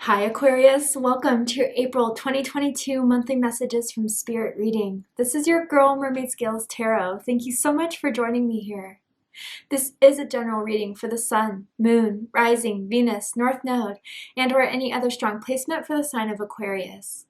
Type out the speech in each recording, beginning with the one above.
Hi Aquarius, welcome to your April 2022 monthly messages from Spirit reading. This is your girl Mermaid Scales Tarot. Thank you so much for joining me here. This is a general reading for the Sun, Moon, Rising, Venus, North Node, and or any other strong placement for the sign of Aquarius.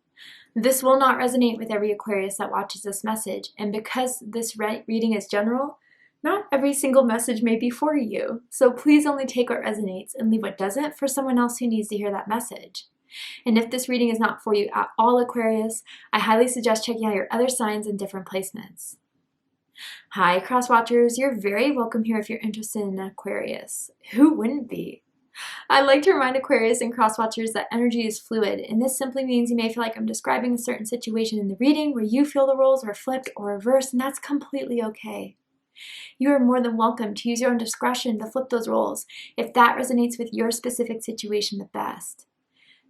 This will not resonate with every Aquarius that watches this message, and because this reading is general, not every single message may be for you, so please only take what resonates and leave what doesn't for someone else who needs to hear that message. And if this reading is not for you at all, Aquarius, I highly suggest checking out your other signs and different placements. Hi, Cross Watchers. You're very welcome here if you're interested in Aquarius. Who wouldn't be? I like to remind Aquarius and Cross Watchers that energy is fluid, and this simply means you may feel like I'm describing a certain situation in the reading where you feel the roles are flipped or reversed, and that's completely okay. You are more than welcome to use your own discretion to flip those roles if that resonates with your specific situation the best.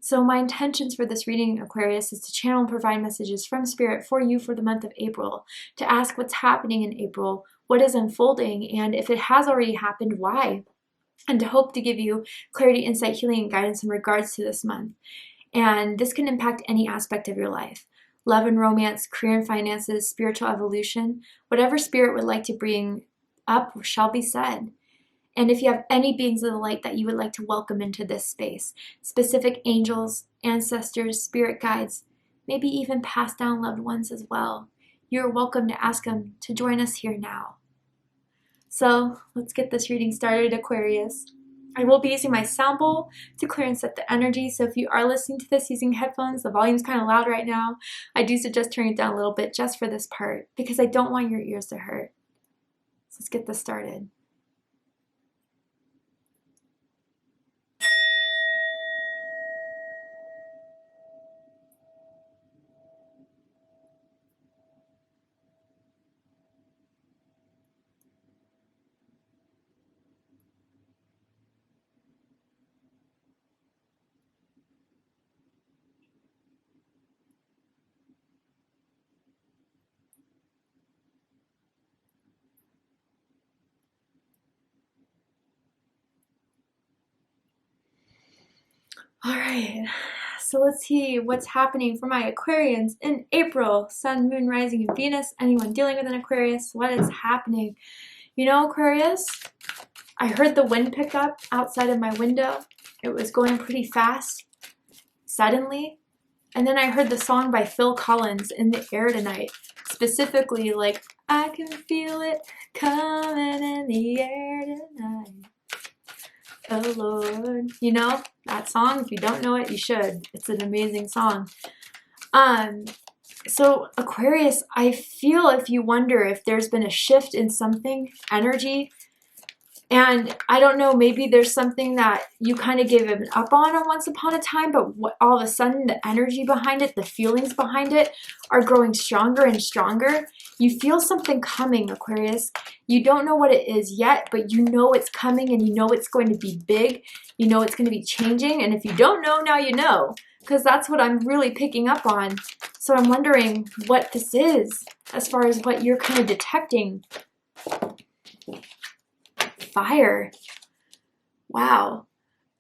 So my intentions for this reading, Aquarius, is to channel and provide messages from Spirit for you for the month of April, to ask what's happening in April, what is unfolding, and if it has already happened, why? And to hope to give you clarity, insight, healing, and guidance in regards to this month. And this can impact any aspect of your life. Love and romance, career and finances, spiritual evolution, whatever Spirit would like to bring up shall be said. And if you have any beings of the light that you would like to welcome into this space, specific angels, ancestors, spirit guides, maybe even passed down loved ones as well, you're welcome to ask them to join us here now. So let's get this reading started, Aquarius. I will be using my sound bowl to clear and set the energy, so if you are listening to this using headphones, the volume's kind of loud right now, I do suggest turning it down a little bit just for this part, because I don't want your ears to hurt. So let's get this started. All right, so let's see what's happening for my Aquarians in April. Sun, Moon, Rising, and Venus. Anyone dealing with an Aquarius, what is happening? You know, Aquarius, I heard the wind pick up outside of my window. It was going pretty fast, suddenly. And then I heard the song by Phil Collins, In the Air Tonight. Specifically, like, I can feel it coming in the air tonight. Oh Lord, you know that song? If you don't know it, you should. It's an amazing song. So Aquarius, I feel if you wonder if there's been a shift in something, energy, and I don't know, maybe there's something that you kind of gave up on once upon a time, but all of a sudden the energy behind it, the feelings behind it are growing stronger and stronger. You feel something coming, Aquarius. You don't know what it is yet, but you know it's coming and you know it's going to be big. You know it's going to be changing. And if you don't know, now you know, because that's what I'm really picking up on. So I'm wondering what this is as far as what you're kind of detecting. Fire. Wow.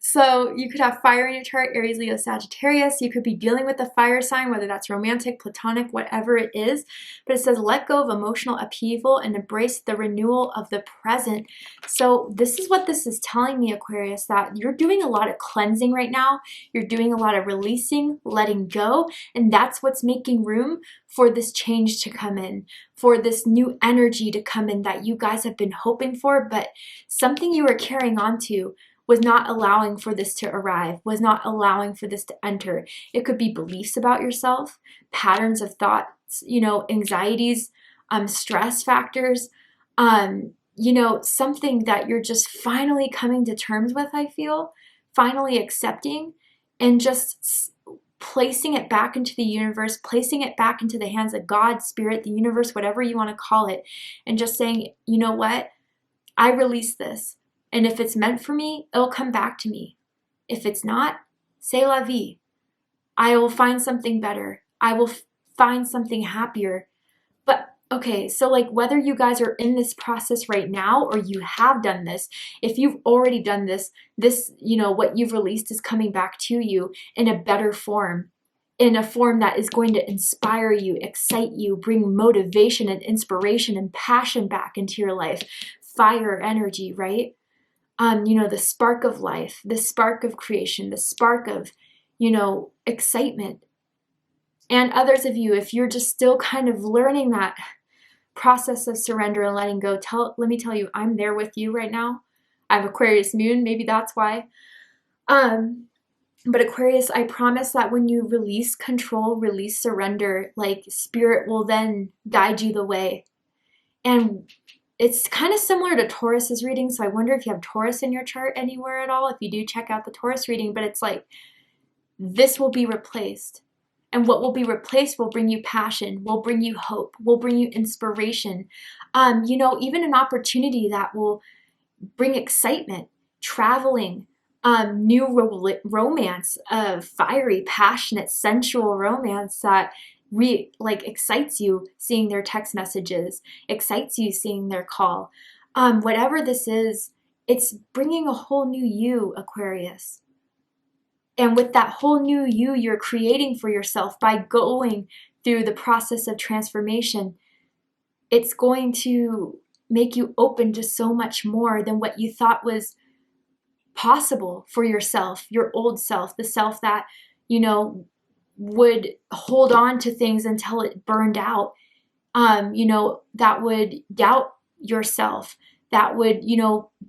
So you could have fire in your chart, Aries, Leo, Sagittarius. You could be dealing with a fire sign, whether that's romantic, platonic, whatever it is. But it says, let go of emotional upheaval and embrace the renewal of the present. So this is what this is telling me, Aquarius, that you're doing a lot of cleansing right now. You're doing a lot of releasing, letting go. And that's what's making room for this change to come in, for this new energy to come in that you guys have been hoping for, but something you were carrying on to was not allowing for this to arrive, was not allowing for this to enter. It could be beliefs about yourself, patterns of thoughts, you know, anxieties, stress factors, you know, something that you're just finally coming to terms with, I feel, finally accepting and just placing it back into the universe, placing it back into the hands of God, Spirit, the universe, whatever you want to call it, and just saying, you know what, I release this. And if it's meant for me, it'll come back to me. If it's not, c'est la vie. I will find something better. I will find something happier. But Okay, so like whether you guys are in this process right now or you have done this, if you've already done this, what you've released is coming back to you in a better form, in a form that is going to inspire you, excite you, bring motivation and inspiration and passion back into your life, fire energy, right? The spark of life, the spark of creation, the spark of, excitement. And others of you, if you're just still kind of learning that process of surrender and letting go, let me tell you, I'm there with you right now. I have Aquarius moon, maybe that's why. But Aquarius, I promise that when you release control, release surrender, like spirit will then guide you the way. And it's kind of similar to Taurus's reading, so I wonder if you have Taurus in your chart anywhere at all. If you do, check out the Taurus reading, but it's like, this will be replaced. And what will be replaced will bring you passion, will bring you hope, will bring you inspiration. Even an opportunity that will bring excitement, traveling, new romance, fiery, passionate, sensual romance that excites you seeing their text messages, excites you seeing their call. Whatever this is, it's bringing a whole new you, Aquarius. And with that whole new you you're creating for yourself by going through the process of transformation, it's going to make you open to so much more than what you thought was possible for yourself, your old self, the self that, would hold on to things until it burned out, that would doubt yourself, that would,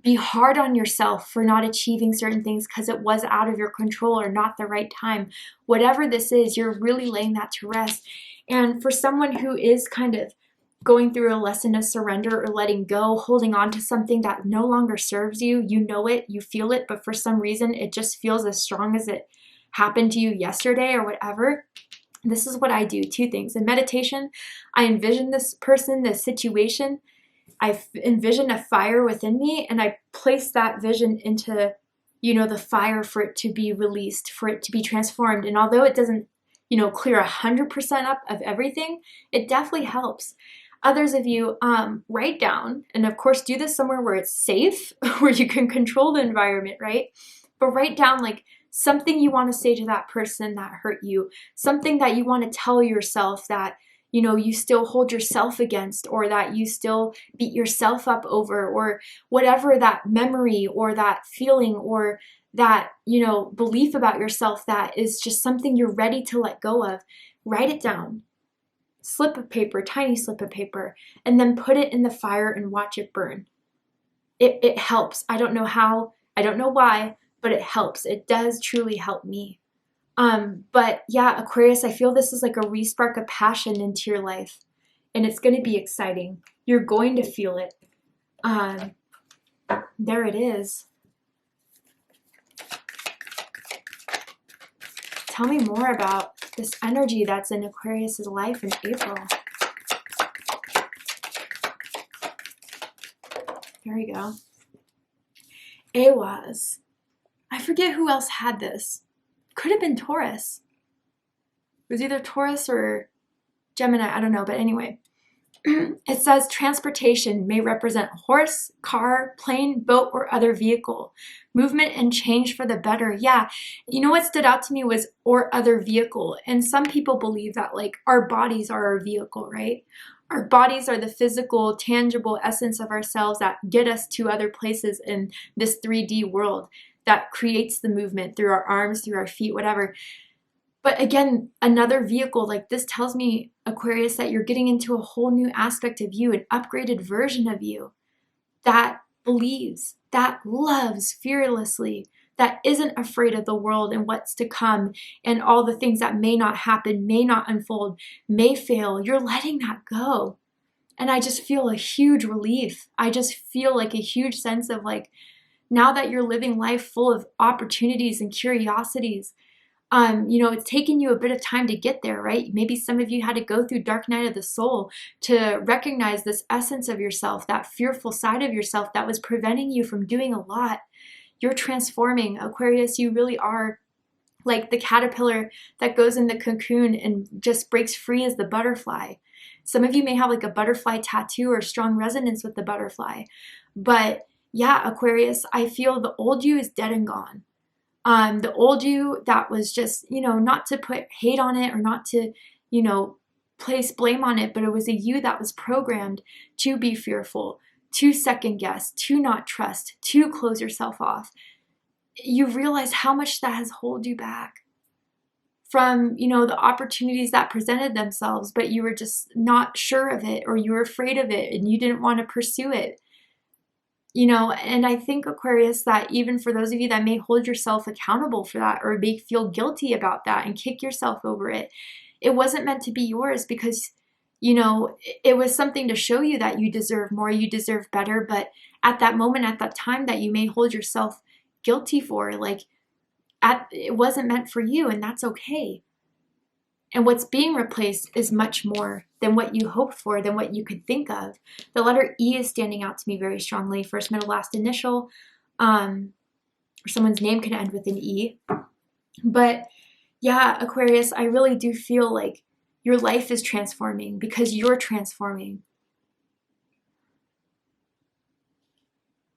be hard on yourself for not achieving certain things because it was out of your control or not the right time. Whatever this is, you're really laying that to rest. And for someone who is kind of going through a lesson of surrender or letting go, holding on to something that no longer serves you, you know it, you feel it, but for some reason it just feels as strong as it happened to you yesterday or whatever. This is what I do, 2 things. In meditation, I envision this person, this situation, I envision a fire within me, and I place that vision into, the fire for it to be released, for it to be transformed. And although it doesn't, clear 100% up of everything, it definitely helps. Others of you, write down, and of course do this somewhere where it's safe, where you can control the environment, right? But write down something you want to say to that person that hurt you, something that you want to tell yourself that, you still hold yourself against, or that you still beat yourself up over, or whatever that memory or that feeling or that, belief about yourself that is just something you're ready to let go of. Write it down. Slip of paper, tiny slip of paper, and then put it in the fire and watch it burn. It helps. I don't know how, I don't know why, but it helps. It does truly help me. But yeah, Aquarius, I feel this is like a respark of passion into your life, and it's going to be exciting. You're going to feel it. There it is. Tell me more about this energy that's in Aquarius's life in April. There we go. AWAS. I forget who else had this. Could have been Taurus. It was either Taurus or Gemini, I don't know, but anyway. It says transportation may represent horse, car, plane, boat, or other vehicle. Movement and change for the better. Yeah, what stood out to me was or other vehicle. And some people believe that our bodies are our vehicle, right? Our bodies are the physical, tangible essence of ourselves that get us to other places in this 3D world that creates the movement through our arms, through our feet, whatever. But again, another vehicle like this tells me, Aquarius, that you're getting into a whole new aspect of you, an upgraded version of you that believes, that loves fearlessly, that isn't afraid of the world and what's to come and all the things that may not happen, may not unfold, may fail. You're letting that go. And I just feel a huge relief. I just feel a huge sense of now that you're living life full of opportunities and curiosities, it's taken you a bit of time to get there, right? Maybe some of you had to go through dark night of the soul to recognize this essence of yourself, that fearful side of yourself that was preventing you from doing a lot. You're transforming, Aquarius. You really are like the caterpillar that goes in the cocoon and just breaks free as the butterfly. Some of you may have like a butterfly tattoo or strong resonance with the butterfly. But yeah, Aquarius, I feel the old you is dead and gone. The old you that was just, not to put hate on it or not to, place blame on it, but it was a you that was programmed to be fearful, to second guess, to not trust, to close yourself off. You realize how much that has held you back from, the opportunities that presented themselves, but you were just not sure of it, or you were afraid of it and you didn't want to pursue it. And I think, Aquarius, that even for those of you that may hold yourself accountable for that or may feel guilty about that and kick yourself over it, it wasn't meant to be yours because, it was something to show you that you deserve more, you deserve better. But at that moment, at that time that you may hold yourself guilty for, it wasn't meant for you, and that's okay. And what's being replaced is much more than what you hoped for, than what you could think of. The letter E is standing out to me very strongly. First, middle, last, initial. Or someone's name can end with an E. But yeah, Aquarius, I really do feel like your life is transforming because you're transforming.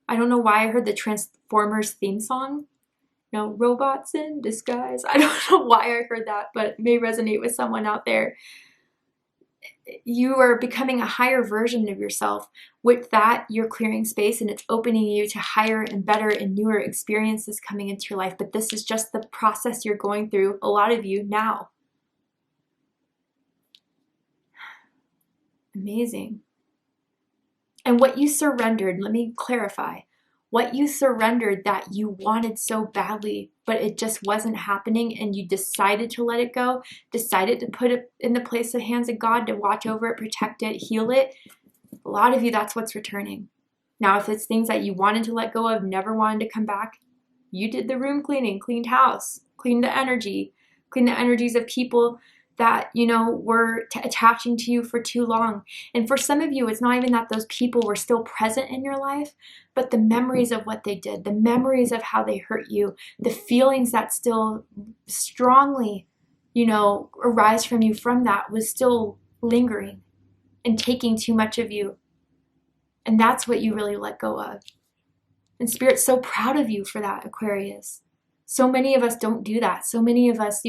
I don't know why I heard the Transformers theme song. Robots in disguise. I don't know why I heard that, but it may resonate with someone out there. You are becoming a higher version of yourself. With that, you're clearing space and it's opening you to higher and better and newer experiences coming into your life. But this is just the process you're going through, a lot of you now. Amazing. And what you surrendered, let me clarify. What you surrendered that you wanted so badly, but it just wasn't happening, and you decided to let it go, decided to put it in the place of hands of God to watch over it, protect it, heal it. A lot of you, that's what's returning. Now, if it's things that you wanted to let go of, never wanted to come back, you did the room cleaning, cleaned house, cleaned the energies of people that, were attaching to you for too long. And for some of you, it's not even that those people were still present in your life, but the memories of what they did, the memories of how they hurt you, the feelings that still strongly, arise from you from that was still lingering and taking too much of you. And that's what you really let go of. And Spirit's so proud of you for that, Aquarius. So many of us don't do that. So many of us,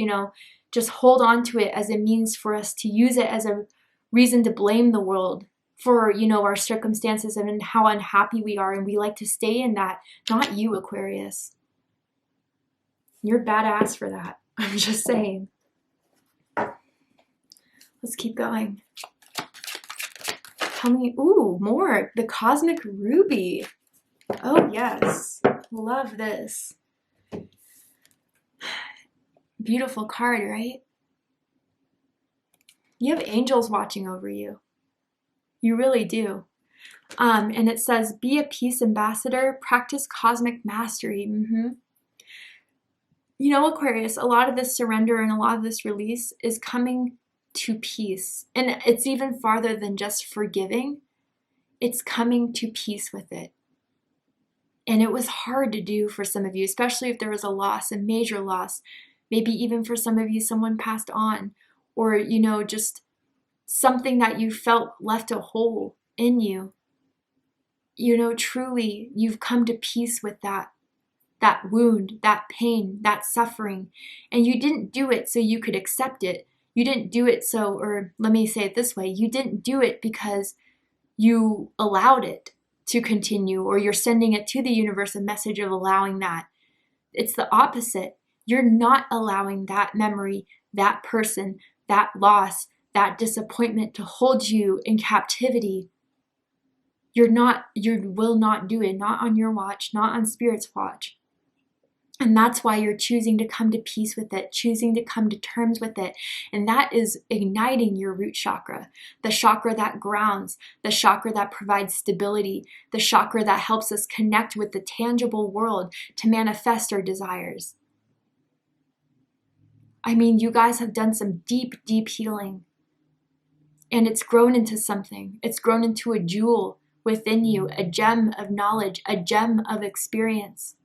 just hold on to it as a means for us to use it as a reason to blame the world for, our circumstances and how unhappy we are. And we like to stay in that. Not you, Aquarius. You're badass for that. I'm just saying. Let's keep going. Tell me, ooh, more. The Cosmic Ruby. Oh, yes. Love this. Beautiful card, right? You have angels watching over you. You really do. And it says, be a peace ambassador, practice cosmic mastery. Aquarius, a lot of this surrender and a lot of this release is coming to peace. And it's even farther than just forgiving. It's coming to peace with it. And it was hard to do for some of you, especially if there was a loss, a major loss. Maybe even for some of you, someone passed on, or, just something that you felt left a hole in you. Truly, you've come to peace with that wound, that pain, that suffering. And you didn't do it so you could accept it. You didn't do it or let me say it this way, you didn't do it because you allowed it to continue, or you're sending it to the universe a message of allowing that. It's the opposite. You're not allowing that memory, that person, that loss, that disappointment to hold you in captivity. You will not do it, not on your watch, not on Spirit's watch. And that's why you're choosing to come to peace with it, choosing to come to terms with it. And that is igniting your root chakra, the chakra that grounds, the chakra that provides stability, the chakra that helps us connect with the tangible world to manifest our desires. I mean, you guys have done some deep, deep healing. And it's grown into something. It's grown into a jewel within you, a gem of knowledge, a gem of experience.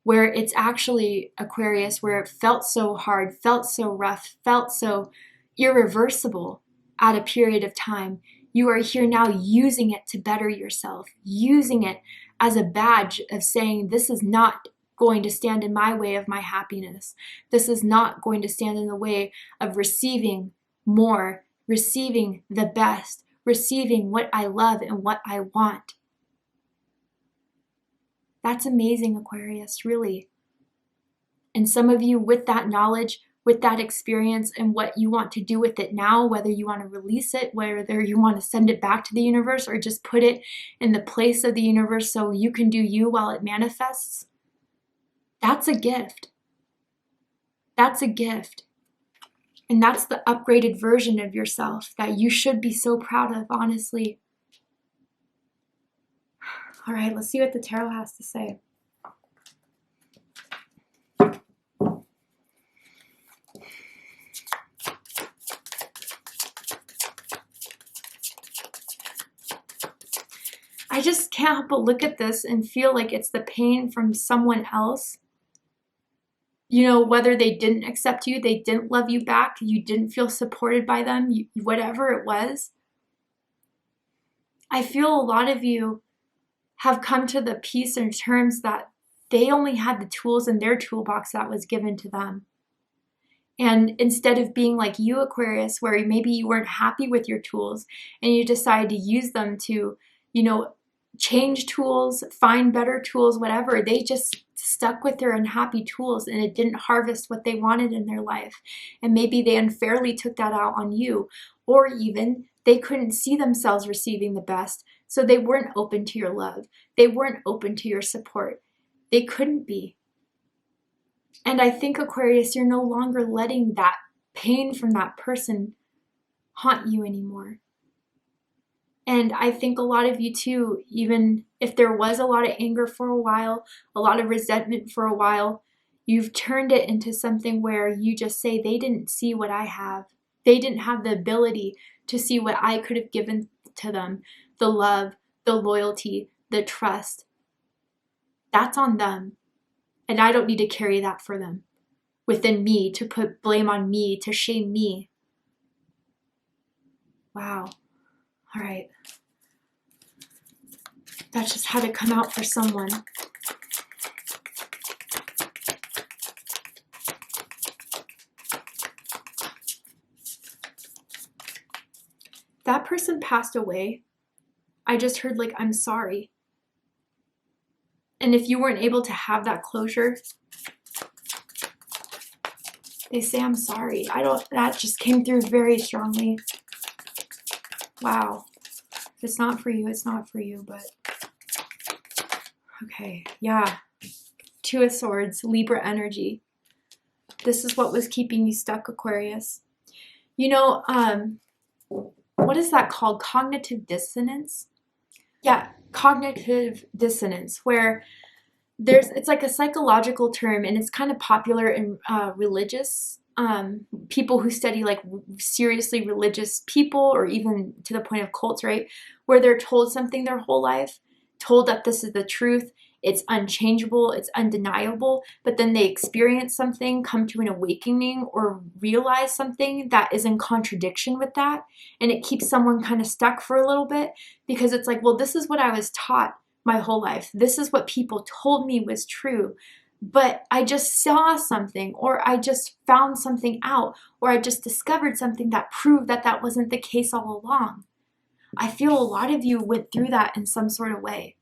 Where it's actually, Aquarius, where it felt so hard, felt so rough, felt so irreversible. at a period of time. You are here now using it to better yourself, using it as a badge of saying, this is not going to stand in my way of my happiness. This is not going to stand in the way of receiving more, receiving the best, receiving what I love and what I want. That's amazing, Aquarius, really. And some of you, with that knowledge, with that experience and what you want to do with it now, whether you want to release it, whether you want to send it back to the universe or just put it in the place of the universe so you can do you while it manifests, that's a gift. That's a gift. And that's the upgraded version of yourself that you should be so proud of, honestly. All right, let's see what the tarot has to say. I just can't help but look at this and feel like it's the pain from someone else. You know, whether they didn't accept you, they didn't love you back, you didn't feel supported by them, whatever it was. I feel a lot of you have come to the peace and terms that they only had the tools in their toolbox that was given to them. And instead of being like you, Aquarius, where maybe you weren't happy with your tools and you decided to use them to, you know, change tools, find better tools, whatever, they just stuck with their unhappy tools and it didn't harvest what they wanted in their life. And maybe they unfairly took that out on you, or even they couldn't see themselves receiving the best, so they weren't open to your love. They weren't open to your support. They couldn't be. And I think, Aquarius, you're no longer letting that pain from that person haunt you anymore. And I think a lot of you too, even if there was a lot of anger for a while, a lot of resentment for a while, you've turned it into something where you just say, they didn't see what I have. They didn't have the ability to see what I could have given to them. The love, the loyalty, the trust. That's on them. And I don't need to carry that for them within me, to put blame on me, to shame me. Wow. All right. That just had to come out for someone. That person passed away. I just heard like, I'm sorry. And if you weren't able to have that closure, they say, I'm sorry. That just came through very strongly. Wow. If it's not for you, it's not for you, but okay. Yeah. Two of Swords, Libra energy. This is what was keeping you stuck, Aquarius. You know, what is that called? Cognitive dissonance? Yeah, cognitive dissonance, where it's like a psychological term, and it's kind of popular in religious people who study like seriously religious people, or even to the point of cults, right? Where they're told something their whole life, told that this is the truth, it's unchangeable, it's undeniable, but then they experience something, come to an awakening, or realize something that is in contradiction with that, and it keeps someone kind of stuck for a little bit, because it's like, well, this is what I was taught my whole life. This is what people told me was true. But I just saw something, or I just found something out, or I just discovered something that proved that that wasn't the case all along. I feel a lot of you went through that in some sort of way.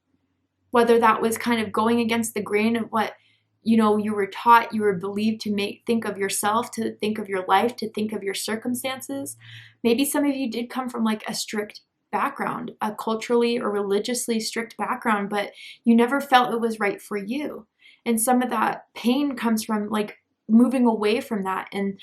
Whether that was kind of going against the grain of what, you know, you were taught, you were believed to think of yourself, to think of your life, to think of your circumstances. Maybe some of you did come from like a strict background, a culturally or religiously strict background, but you never felt it was right for you. And some of that pain comes from like moving away from that, and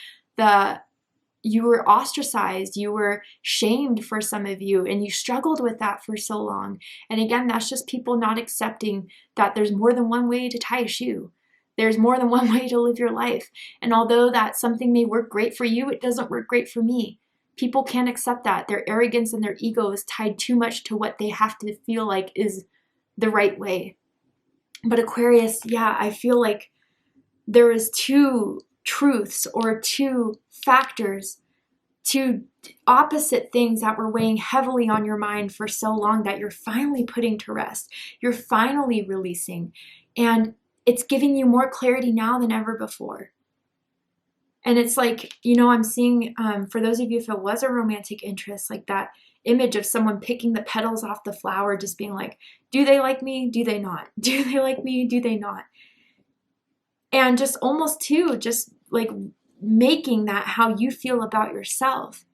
you were ostracized, you were shamed for some of you, and you struggled with that for so long. And again, that's just people not accepting that there's more than one way to tie a shoe. There's more than one way to live your life. And although that something may work great for you, it doesn't work great for me. People can't accept that. Their arrogance and their ego is tied too much to what they have to feel like is the right way. But Aquarius, yeah, I feel like there is two truths or two factors to opposite things that were weighing heavily on your mind for so long that you're finally putting to rest. You're finally releasing, and it's giving you more clarity now than ever before. And it's like, you know, I'm seeing, for those of you, if it was a romantic interest, like that image of someone picking the petals off the flower, just being like, do they like me? Do they not? Do they like me? Do they not? And just almost too, just like making that how you feel about yourself.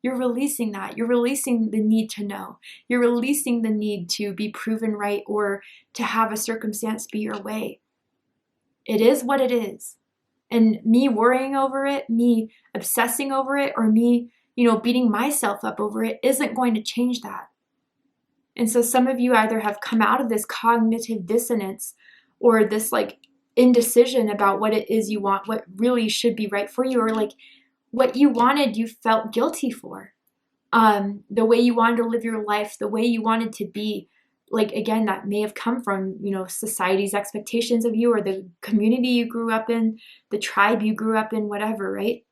You're releasing that. You're releasing the need to know. You're releasing the need to be proven right or to have a circumstance be your way. It is what it is. And me worrying over it, me obsessing over it, or me, you know, beating myself up over it isn't going to change that. And so some of you either have come out of this cognitive dissonance or this like indecision about what it is you want, what really should be right for you, or like what you wanted, you felt guilty for. The way you wanted to live your life, the way you wanted to be, like, again, that may have come from, you know, society's expectations of you or the community you grew up in, the tribe you grew up in, whatever, right?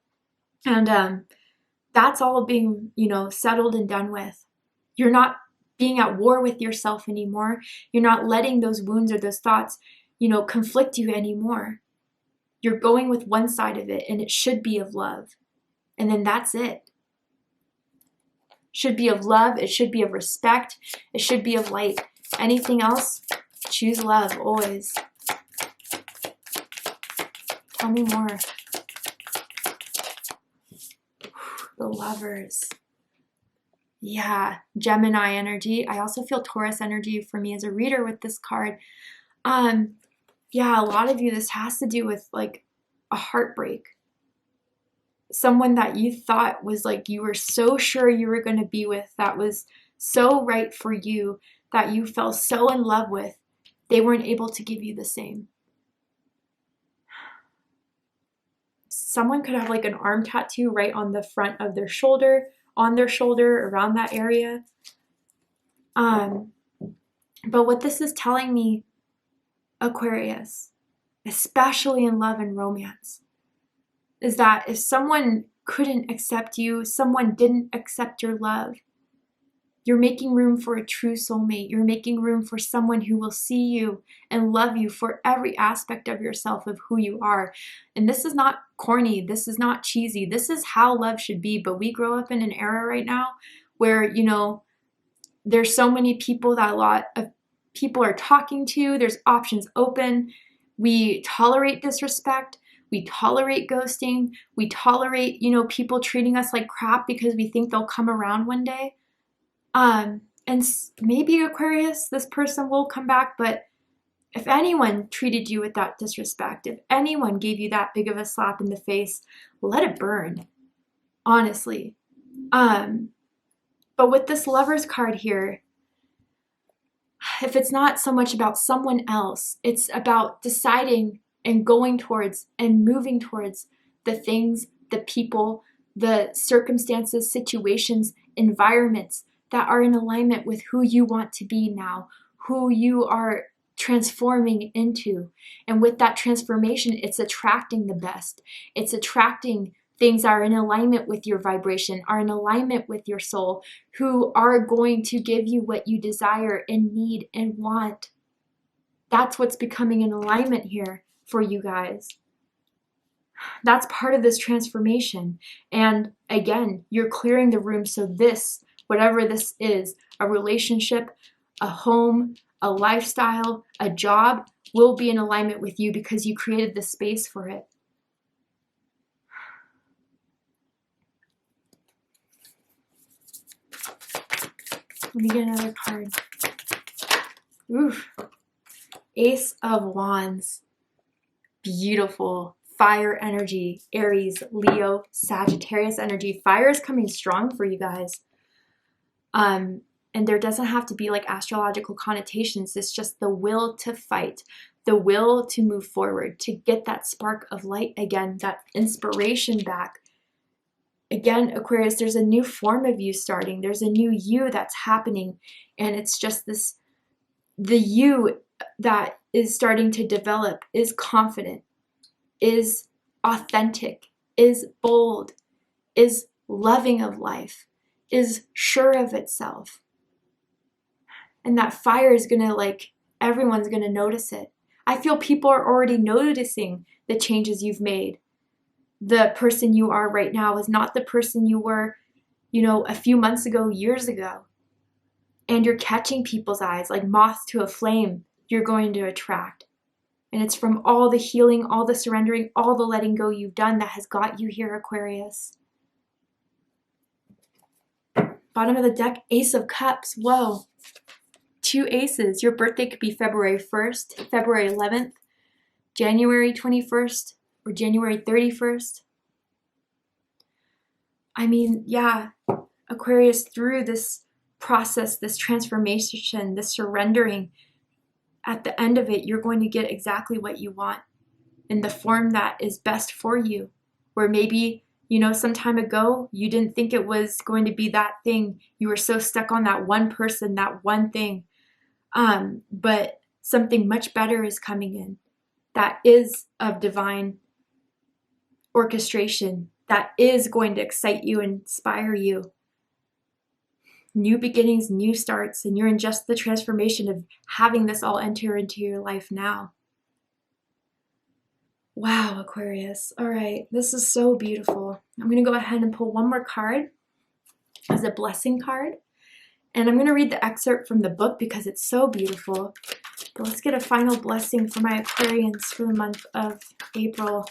And that's all being, you know, settled and done with. You're not being at war with yourself anymore. You're not letting those wounds or those thoughts, you know, conflict you anymore. You're going with one side of it, and it should be of love. And then that's it. Should be of love. It should be of respect. It should be of light. Anything else, choose love always. Tell me more. The Lovers. Yeah, Gemini energy. I also feel Taurus energy for me as a reader with this card. Yeah, a lot of you, this has to do with like a heartbreak. Someone that you thought was like you were so sure you were going to be with, that was so right for you, that you fell so in love with, they weren't able to give you the same. Someone could have like an arm tattoo right on the front of their shoulder, on their shoulder, around that area. But what this is telling me, Aquarius, especially in love and romance, is that if someone couldn't accept you, someone didn't accept your love, you're making room for a true soulmate. You're making room for someone who will see you and love you for every aspect of yourself, of who you are. And this is not corny. This is not cheesy. This is how love should be. But we grow up in an era right now where, you know, there's so many people that a lot of people are talking to. There's options open. We tolerate disrespect. We tolerate ghosting. We tolerate, you know, people treating us like crap because we think they'll come around one day. And maybe Aquarius, this person will come back, but if anyone treated you with that disrespect, if anyone gave you that big of a slap in the face, let it burn, honestly. But with this Lovers card here, if it's not so much about someone else, it's about deciding and going towards and moving towards the things, the people, the circumstances, situations, environments that are in alignment with who you want to be now, who you are transforming into. And with that transformation, it's attracting the best. It's attracting things that are in alignment with your vibration, are in alignment with your soul, who are going to give you what you desire and need and want. That's what's becoming in alignment here for you guys. That's part of this transformation. And again, you're clearing the room so this, whatever this is, a relationship, a home, a lifestyle, a job, will be in alignment with you because you created the space for it. Let me get another card. Oof. Ace of Wands. Beautiful. Fire energy. Aries, Leo, Sagittarius energy. Fire is coming strong for you guys. And there doesn't have to be like astrological connotations. It's just the will to fight, the will to move forward, to get that spark of light again, that inspiration back. Again, Aquarius, there's a new form of you starting. There's a new you that's happening. And it's just this, the you that is starting to develop is confident, is authentic, is bold, is loving of life, is sure of itself. And that fire is gonna, like, everyone's gonna notice it. I feel people are already noticing the changes you've made. The person you are right now is not the person you were, a few months ago, years ago. And you're catching people's eyes like moths to a flame. You're going to attract. And it's from all the healing, all the surrendering, all the letting go you've done that has got you here, Aquarius. Bottom of the deck, Ace of Cups. Whoa. 2 aces. Your birthday could be February 1st, February 11th, January 21st, or January 31st. I mean, yeah, Aquarius, through this process, this transformation, this surrendering, at the end of it, you're going to get exactly what you want in the form that is best for you. Where maybe, some time ago, you didn't think it was going to be that thing. You were so stuck on that one person, that one thing. But something much better is coming in that is of divine orchestration, that is going to excite you, inspire you. New beginnings, new starts, and you're in just the transformation of having this all enter into your life now. Wow, Aquarius. All right, this is so beautiful. I'm going to go ahead and pull one more card as a blessing card. And I'm going to read the excerpt from the book because it's so beautiful. But let's get a final blessing for my Aquarians for the month of April.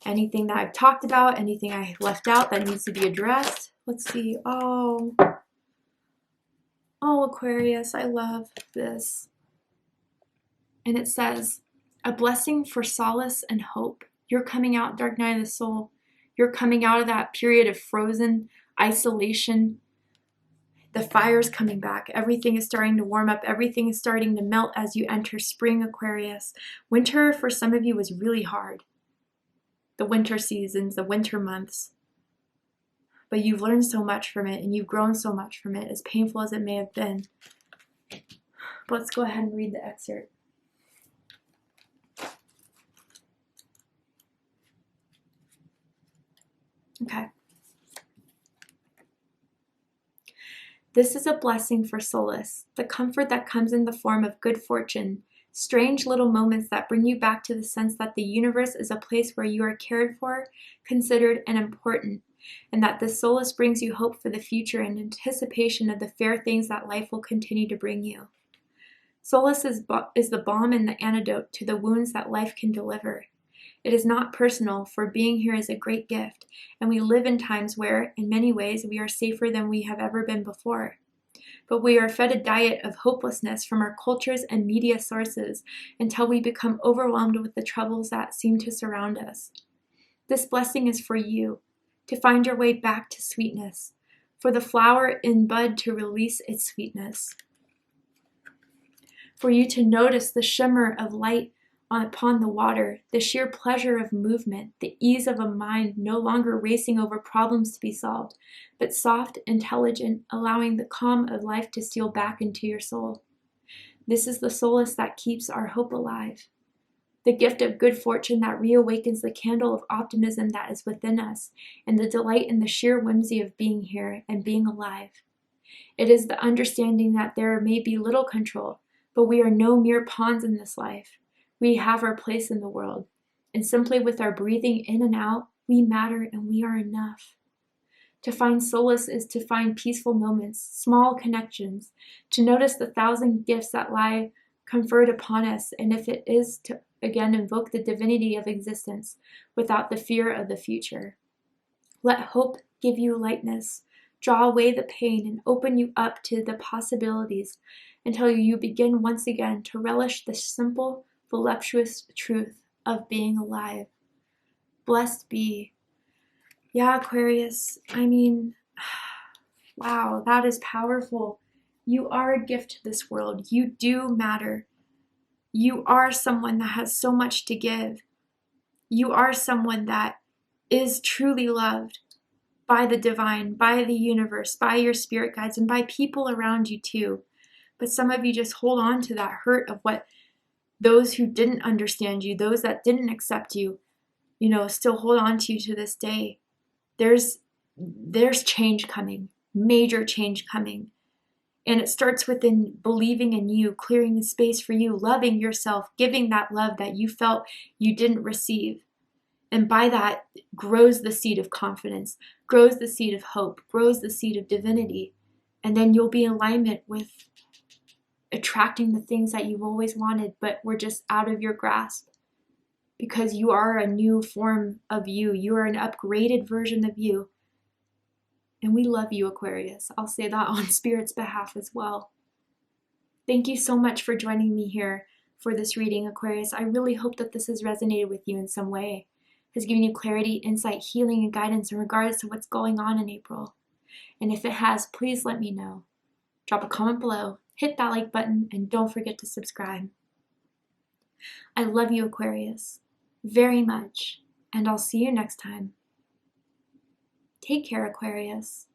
Anything that I've talked about, anything I left out that needs to be addressed. Let's see. Oh, Aquarius, I love this. And it says, a blessing for solace and hope. You're coming out, dark night of the soul. You're coming out of that period of frozen isolation. The fire's coming back. Everything is starting to warm up. Everything is starting to melt as you enter spring, Aquarius. Winter for some of you was really hard. The winter seasons, the winter months. But you've learned so much from it and you've grown so much from it, as painful as it may have been. But let's go ahead and read the excerpt. Okay. This is a blessing for solace, the comfort that comes in the form of good fortune, strange little moments that bring you back to the sense that the universe is a place where you are cared for, considered, and important, and that this solace brings you hope for the future and anticipation of the fair things that life will continue to bring you. Solace is the balm and the antidote to the wounds that life can deliver. It is not personal, for being here is a great gift, and we live in times where, in many ways, we are safer than we have ever been before. But we are fed a diet of hopelessness from our cultures and media sources until we become overwhelmed with the troubles that seem to surround us. This blessing is for you, to find your way back to sweetness, for the flower in bud to release its sweetness, for you to notice the shimmer of light upon the water, the sheer pleasure of movement, the ease of a mind no longer racing over problems to be solved, but soft, intelligent, allowing the calm of life to steal back into your soul. This is the solace that keeps our hope alive, the gift of good fortune that reawakens the candle of optimism that is within us, and the delight in the sheer whimsy of being here and being alive. It is the understanding that there may be little control, but we are no mere pawns in this life. We have our place in the world, and simply with our breathing in and out, we matter and we are enough. To find solace is to find peaceful moments, small connections, to notice the 1,000 gifts that lie conferred upon us, and if it is to again invoke the divinity of existence without the fear of the future. Let hope give you lightness, draw away the pain, and open you up to the possibilities until you begin once again to relish the simple, voluptuous truth of being alive. Blessed be. Yeah, Aquarius, I mean, wow, that is powerful. You are a gift to this world. You do matter. You are someone that has so much to give. You are someone that is truly loved by the divine, by the universe, by your spirit guides, and by people around you too. But some of you just hold on to that hurt of what those who didn't understand you, those that didn't accept you, still hold on to you to this day. There's there's change coming, major change coming. And it starts within believing in you, clearing the space for you, loving yourself, giving that love that you felt you didn't receive. And by that grows the seed of confidence, grows the seed of hope, grows the seed of divinity. And then you'll be in alignment with attracting the things that you've always wanted, but were just out of your grasp. Because you are a new form of you. You are an upgraded version of you. And we love you, Aquarius. I'll say that on Spirit's behalf as well. Thank you so much for joining me here for this reading, Aquarius. I really hope that this has resonated with you in some way, has given you clarity, insight, healing, and guidance in regards to what's going on in April. And if it has, please let me know. Drop a comment below, hit that like button, and don't forget to subscribe. I love you, Aquarius, very much, and I'll see you next time. Take care, Aquarius.